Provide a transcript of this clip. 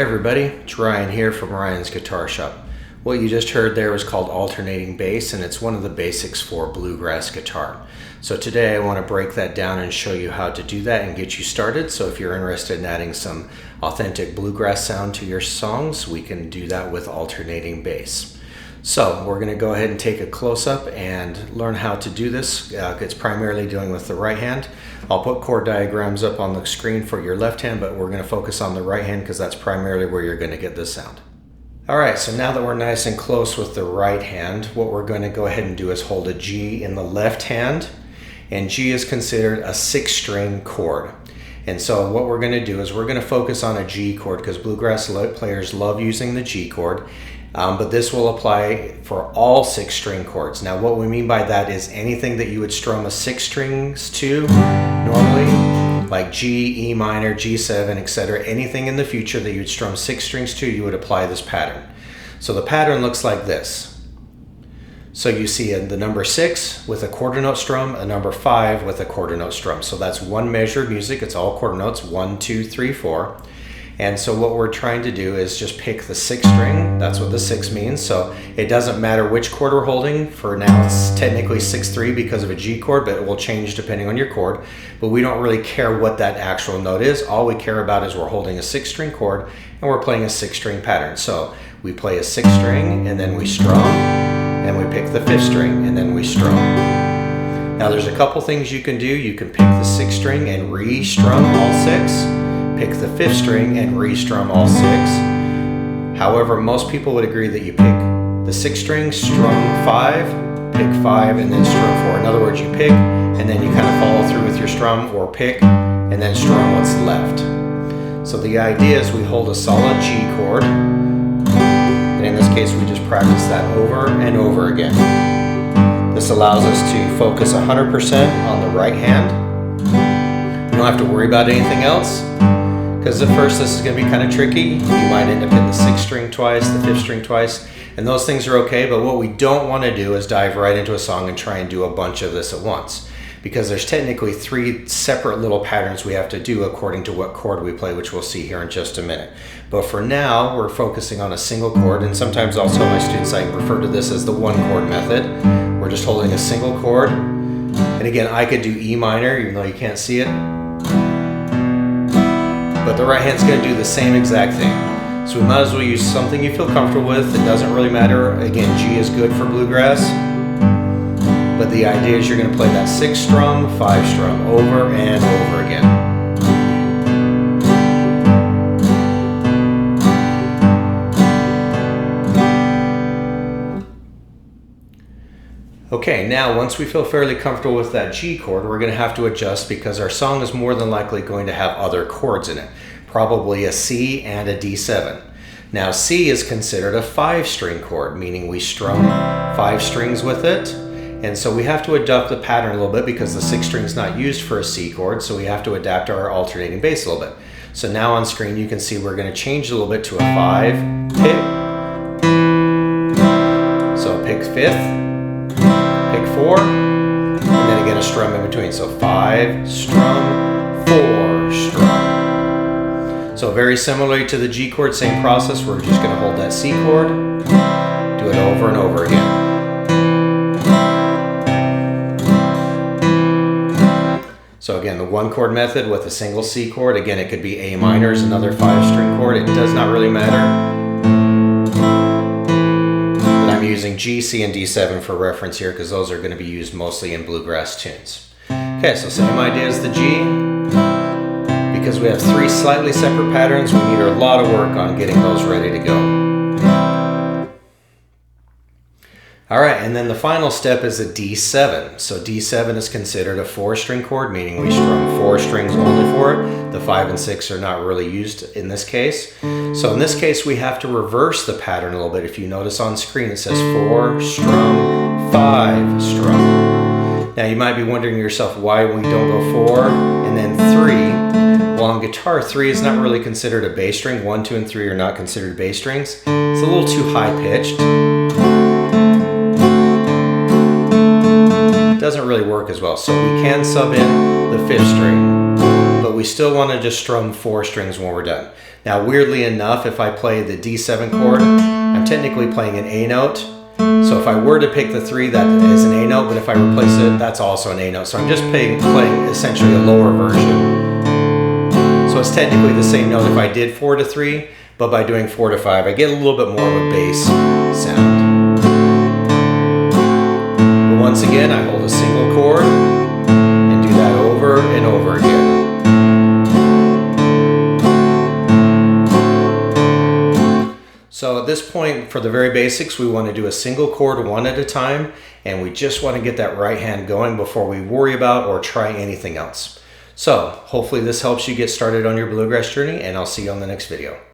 everybody, it's Ryan here from Ryan's Guitar Shop. What you just heard there was called alternating bass, and it's one of the basics for bluegrass guitar. So today I want to break that down and show you how to do that and get you started. So if you're interested in adding some authentic bluegrass sound to your songs, we can do that with alternating bass. So we're going to go ahead and take a close-up and learn how to do this. It's primarily dealing with the right hand. I'll put chord diagrams up on the screen for your left hand, but we're going to focus on the right hand because that's primarily where you're going to get this sound. Alright, so now that we're nice and close with the right hand, what we're going to go ahead and do is hold a G in the left hand, and G is considered a 6-string chord. And so what we're going to do is we're going to focus on a G chord because bluegrass players love using the G chord. But this will apply for all 6-string chords. Now what we mean by that is anything that you would strum a 6 strings to normally, like G, E minor, G7, etc. Anything in the future that you'd strum 6 strings to, you would apply this pattern. So the pattern looks like this. So you see the number 6 with a quarter note strum, a number 5 with a quarter note strum. So that's one measure of music. It's all quarter notes, 1, 2, 3, 4. And so what we're trying to do is just pick the 6th string. That's what the 6 means. So it doesn't matter which chord we're holding. For now it's technically 6-3 because of a G chord, but it will change depending on your chord. But we don't really care what that actual note is. All we care about is we're holding a 6-string chord and we're playing a 6-string pattern. So we play a 6th string and then we strum, and we pick the 5th string and then we strum. Now there's a couple things you can do. You can pick the 6th string and re-strum all 6. Pick the 5th string and re-strum all 6. However, most people would agree that you pick the 6th string, strum 5, pick 5, and then strum 4. In other words, you pick and then you kind of follow through with your strum, or pick and then strum what's left. So the idea is we hold a solid G chord, and in this case we just practice that over and over again. This allows us to focus 100% on the right hand. You don't have to worry about anything else. Because at first this is going to be kind of tricky. You might end up hitting the 6th string twice, the 5th string twice, and those things are okay, but what we don't want to do is dive right into a song and try and do a bunch of this at once. Because there's technically 3 separate little patterns we have to do according to what chord we play, which we'll see here in just a minute. But for now, we're focusing on a single chord, and sometimes I'll tell my students I refer to this as the 1-chord method. We're just holding a single chord. And again, I could do E minor, even though you can't see it. But the right hand's going to do the same exact thing. So we might as well use something you feel comfortable with. It doesn't really matter. Again, G is good for bluegrass. But the idea is you're going to play that 6 strum, 5 strum over and over again. Okay, now once we feel fairly comfortable with that G chord, we're going to have to adjust because our song is more than likely going to have other chords in it, probably a C and a D7. Now C is considered a 5-string chord, meaning we strum 5 strings with it, and so we have to adapt the pattern a little bit because the 6th string is not used for a C chord, so we have to adapt our alternating bass a little bit. So now on screen you can see we're going to change a little bit to a 5 pick. So pick 5th. Pick 4, and then again a strum in between. So 5, strum, 4, strum. So very similarly to the G chord, same process. We're just going to hold that C chord, do it over and over again. So again, the 1-chord method with a single C chord. Again, it could be A minor is another 5-string chord. It does not really matter. Using G, C, and D7 for reference here because those are going to be used mostly in bluegrass tunes. Okay, so same idea as the G. Because we have 3 slightly separate patterns, we need a lot of work on getting those ready to go. Alright, and then the final step is a D7. So D7 is considered a 4-string chord, meaning we strum 4 strings only for it. The 5 and 6 are not really used in this case. So in this case, we have to reverse the pattern a little bit. If you notice on screen, it says 4, strum, 5, strum. Now you might be wondering to yourself why we don't go 4 and then 3. Well, on guitar, 3 is not really considered a bass string. 1, 2, and 3 are not considered bass strings. It's a little too high-pitched. Doesn't really work as well. So we can sub in the 5th string, but we we still want to just strum 4 strings when we're done. Now, weirdly enough, if I play the D7 chord, I'm technically playing an A note. So if I were to pick the 3, that is an A note, but if I replace it, that's also an A note. So I'm just playing essentially a lower version. So it's technically the same note if I did 4 to 3, but by doing 4 to 5, I get a little bit more of a bass sound. But once again, I hold a single chord and do that over and over again. So at this point, for the very basics, we want to do a single chord one at a time, and we just want to get that right hand going before we worry about or try anything else. So hopefully this helps you get started on your bluegrass journey, and I'll see you on the next video.